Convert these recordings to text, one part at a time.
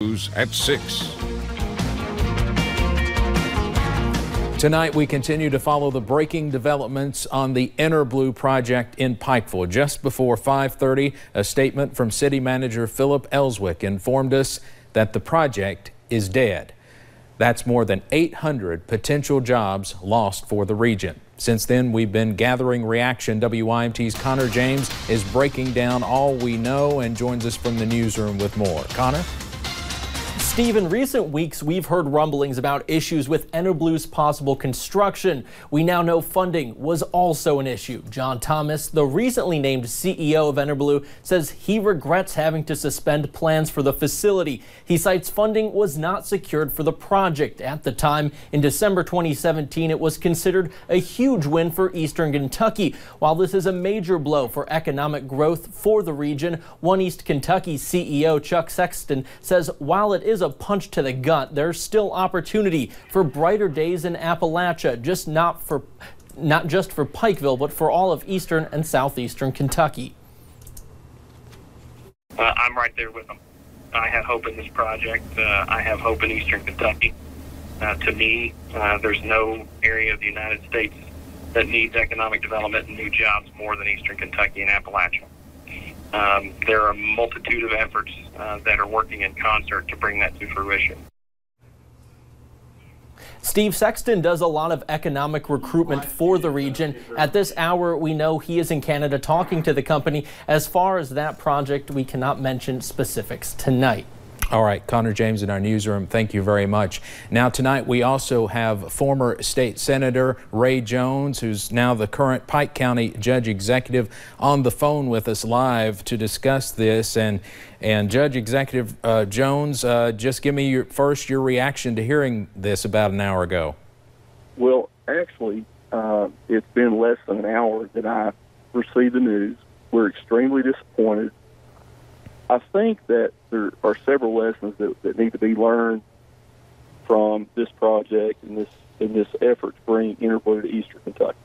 News at 6. Tonight, we continue to follow the breaking developments on the Interblu project in Pikeville. Just before 5:30, a statement from City Manager Philip Ellswick informed us that the project is dead. That's more than 800 potential jobs lost for the region. Since then, we've been gathering reaction. WYMT's Connor James is breaking down all we know and joins us from the newsroom with more. Connor? Steve, in recent weeks, we've heard rumblings about issues with Interblu's possible construction. We now know funding was also an issue. John Thomas, the recently named CEO of Interblu, says he regrets having to suspend plans for the facility. He cites funding was not secured for the project. At the time, in December 2017, it was considered a huge win for Eastern Kentucky. While this is a major blow for economic growth for the region, One East Kentucky CEO Chuck Sexton says while it is a punch to the gut, there's still opportunity for brighter days in Appalachia, not just for Pikeville, but for all of eastern and southeastern Kentucky. I'm right there with them. I have hope in this project. I have hope in eastern Kentucky. To me, there's no area of the United States that needs economic development and new jobs more than eastern Kentucky and Appalachia. There are a multitude of efforts that are working in concert to bring that to fruition. Steve, Sexton does a lot of economic recruitment for the region. At this hour, we know he is in Canada talking to the company. As far as that project, we cannot mention specifics tonight. All right, Connor James in our newsroom, thank you very much. Now tonight we also have former state senator Ray Jones, who's now the current Pike County Judge Executive, on the phone with us live to discuss this. And Judge Executive Jones, just give me your reaction to hearing this about an hour ago. Well, actually, it's been less than an hour that I received the news. We're extremely disappointed. I think that there are several lessons that need to be learned from this project and this effort to bring Interblu to eastern Kentucky.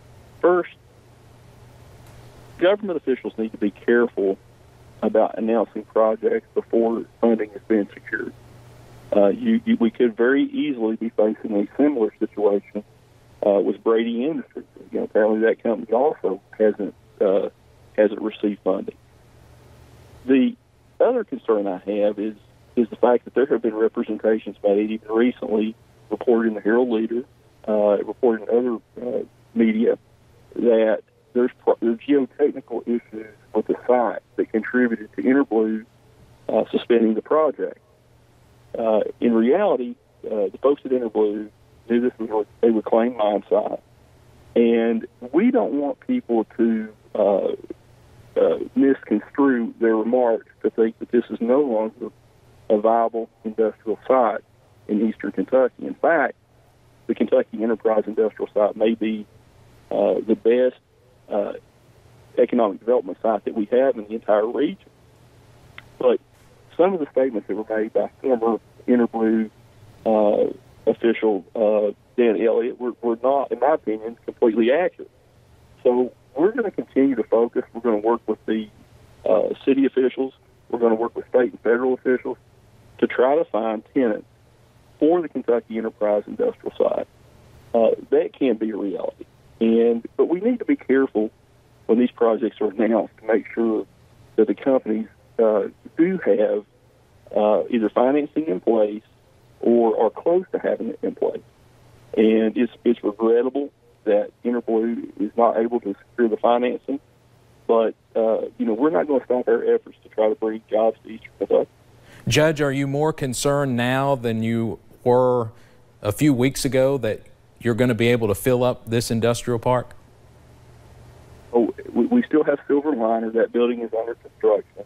First, government officials need to be careful about announcing projects before funding has been secured. We could very easily be facing a similar situation with Brady Industries. Apparently that company also hasn't received funding. The other concern I have is the fact that there have been representations made, even recently reported in the Herald Leader, reported in other media, that there's geotechnical issues with the site that contributed to Interblu suspending the project. In reality, the folks at Interblu knew this was a reclaimed mine site, and we don't want people to misconstrue their remarks to think that this is no longer a viable industrial site in eastern Kentucky. In fact, the Kentucky Enterprise Industrial Site may be the best economic development site that we have in the entire region. But some of the statements that were made by former Interblu official Dan Elliott were not, in my opinion, completely accurate. So we're going to continue to focus. We're going to work with the city officials. We're going to work with state and federal officials to try to find tenants for the Kentucky Enterprise Industrial Site. That can be a reality. But we need to be careful when these projects are announced to make sure that the companies do have either financing in place or are close to having it in place. And it's regrettable that Interblu is not able to secure the financing, but we're not going to stop our efforts to try to bring jobs to eastern Kentucky. Judge, are you more concerned now than you were a few weeks ago that you're going to be able to fill up this industrial park? Oh, we still have Silver Liner. That building is under construction.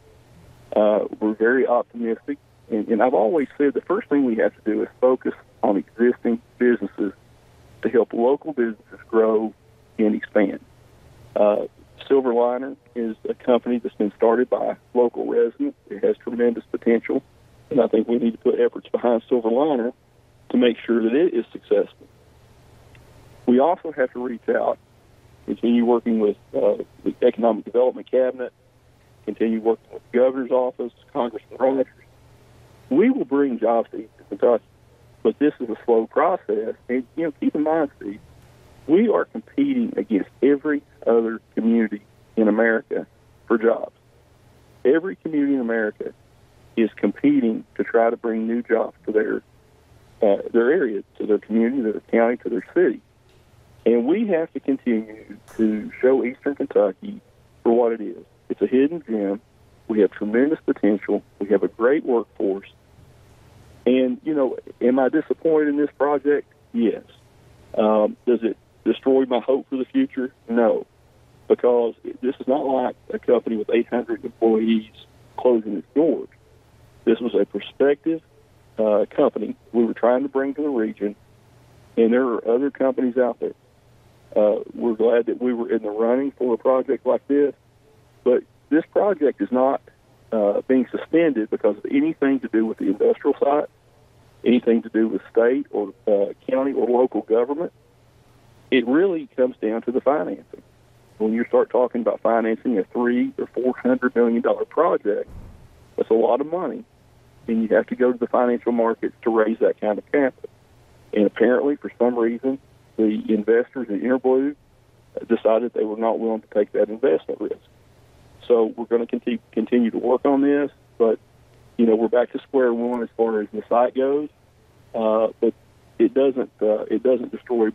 We're very optimistic, and I've always said the first thing we have to do is focus on existing businesses to help local businesses grow and expand. Silver Liner is a company that's been started by local residents. It has tremendous potential, and I think we need to put efforts behind Silver Liner to make sure that it is successful. We also have to reach out, continue working with the Economic Development Cabinet, continue working with the Governor's Office, Congressman Rogers, We will bring jobs to Eastern Kentucky, but this is a slow process. And, keep in mind, Steve, we are competing against every other community in America for jobs. Every community in America is competing to try to bring new jobs to their area, to their community, to their county, to their city. And we have to continue to show Eastern Kentucky for what it is. It's a hidden gem. We have tremendous potential. We have a great workforce. And, am I disappointed in this project? Yes. Does it destroy my hope for the future? No. Because this is not like a company with 800 employees closing its doors. This was a prospective company we were trying to bring to the region, and there are other companies out there. We're glad that we were in the running for a project like this, but this project is not being suspended because of anything to do with the industrial site, anything to do with state or county or local government. It really comes down to the financing. When you start talking about financing a $300 or $400 million project, that's a lot of money, and you have to go to the financial markets to raise that kind of capital. And apparently, for some reason, the investors in Interblue decided they were not willing to take that investment risk. So we're going to continue to work on this, but we're back to square one as far as the site goes. But it doesn't destroy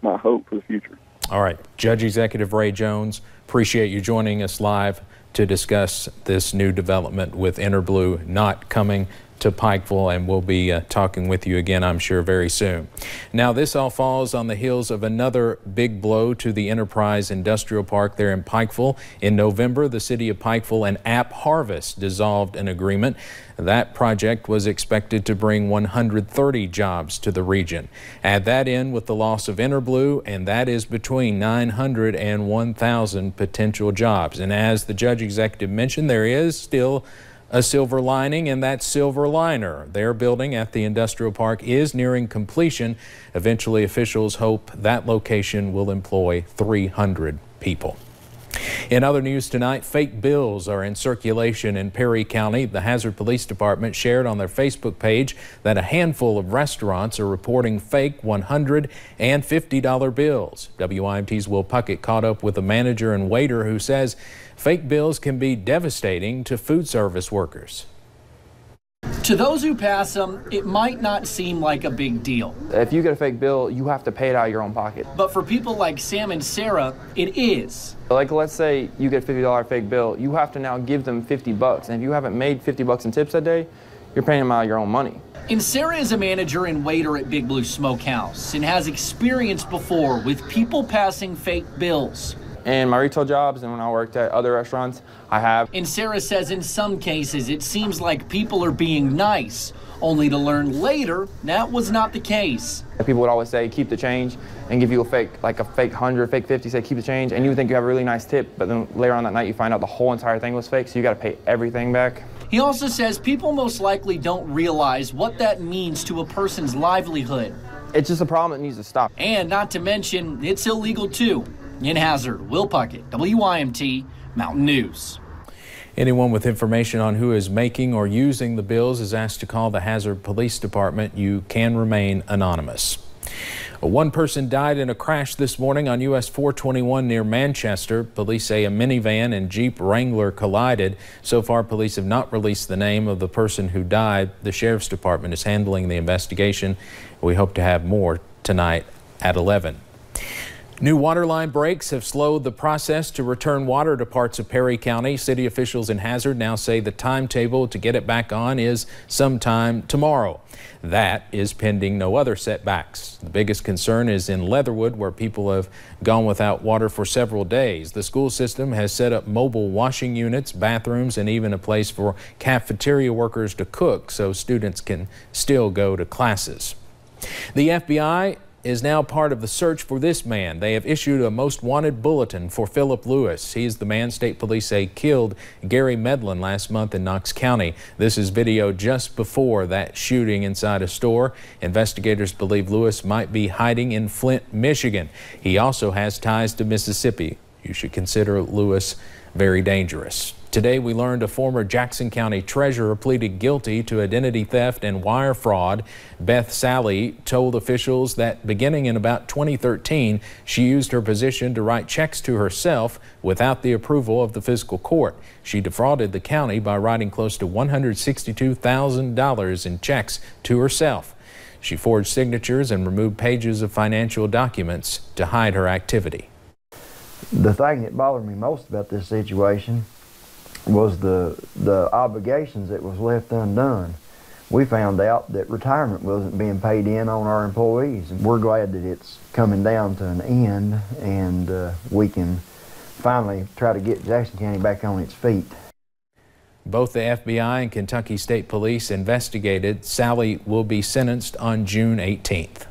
my hope for the future. All right, Judge Executive Ray Jones, appreciate you joining us live to discuss this new development with Interblue not coming to Pikeville, and we'll be talking with you again, I'm sure, very soon. Now, this all falls on the heels of another big blow to the Enterprise Industrial Park there in Pikeville. In November, the city of Pikeville and AppHarvest dissolved an agreement. That project was expected to bring 130 jobs to the region. Add that in with the loss of Interblue, and that is between 900 and 1,000 potential jobs. And as the judge executive mentioned, there is still a silver lining, and that silver liner, their building at the industrial park, is nearing completion. Eventually, officials hope that location will employ 300 people. In other news tonight, fake bills are in circulation in Perry County. The Hazard Police Department shared on their Facebook page that a handful of restaurants are reporting fake $100 and $50 bills. WIMT's Will Puckett caught up with a manager and waiter who says fake bills can be devastating to food service workers. To those who pass them, it might not seem like a big deal. If you get a fake bill, you have to pay it out of your own pocket. But for people like Sam and Sarah, it is. Like, let's say you get a $50 fake bill, you have to now give them $50. And if you haven't made $50 in tips that day, you're paying them out of your own money. And Sarah is a manager and waiter at Big Blue Smokehouse and has experience before with people passing fake bills. In my retail jobs and when I worked at other restaurants, I have. And Sarah says in some cases it seems like people are being nice, only to learn later that was not the case. People would always say, keep the change, and give you a fake 100, fake 50, say keep the change, and you would think you have a really nice tip, but then later on that night you find out the whole entire thing was fake, so you got to pay everything back. He also says people most likely don't realize what that means to a person's livelihood. It's just a problem that needs to stop. And not to mention, it's illegal too. In Hazard, Will Puckett, WIMT, Mountain News. Anyone with information on who is making or using the bills is asked to call the Hazard Police Department. You can remain anonymous. One person died in a crash this morning on US 421 near Manchester. Police say a minivan and Jeep Wrangler collided. So far, police have not released the name of the person who died. The Sheriff's Department is handling the investigation. We hope to have more tonight at 11. New water line breaks have slowed the process to return water to parts of Perry County. City officials in Hazard now say the timetable to get it back on is sometime tomorrow. That is pending no other setbacks. The biggest concern is in Leatherwood, where people have gone without water for several days. The school system has set up mobile washing units, bathrooms, and even a place for cafeteria workers to cook so students can still go to classes. The FBI is now part of the search for this man. They have issued a most wanted bulletin for Philip Lewis. He's the man state police say killed Gary Medlin last month in Knox County. This is video just before that shooting inside a store. Investigators believe Lewis might be hiding in Flint, Michigan. He also has ties to Mississippi. You should consider Lewis very dangerous. Today we learned a former Jackson County treasurer pleaded guilty to identity theft and wire fraud. Beth Sally told officials that beginning in about 2013, she used her position to write checks to herself without the approval of the fiscal court. She defrauded the county by writing close to $162,000 in checks to herself. She forged signatures and removed pages of financial documents to hide her activity. The thing that bothered me most about this situation was the obligations that was left undone. We found out that retirement wasn't being paid in on our employees, and we're glad that it's coming down to an end, and we can finally try to get Jackson County back on its feet. Both the FBI and Kentucky State Police investigated. Sally will be sentenced on June 18th.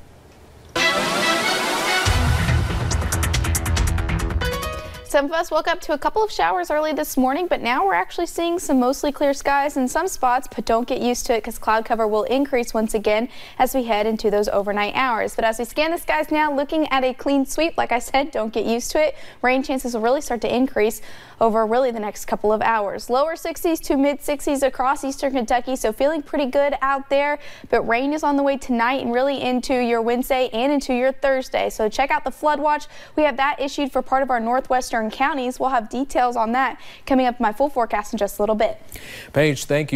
Some of us woke up to a couple of showers early this morning, but now we're actually seeing some mostly clear skies in some spots, but don't get used to it because cloud cover will increase once again as we head into those overnight hours. But as we scan the skies now, looking at a clean sweep, like I said, don't get used to it. Rain chances will really start to increase over really the next couple of hours. Lower 60s to mid 60s across eastern Kentucky, so feeling pretty good out there, but rain is on the way tonight and really into your Wednesday and into your Thursday. So check out the flood watch. We have that issued for part of our northwestern counties. We'll have details on that coming up in my full forecast in just a little bit. Paige, thank you.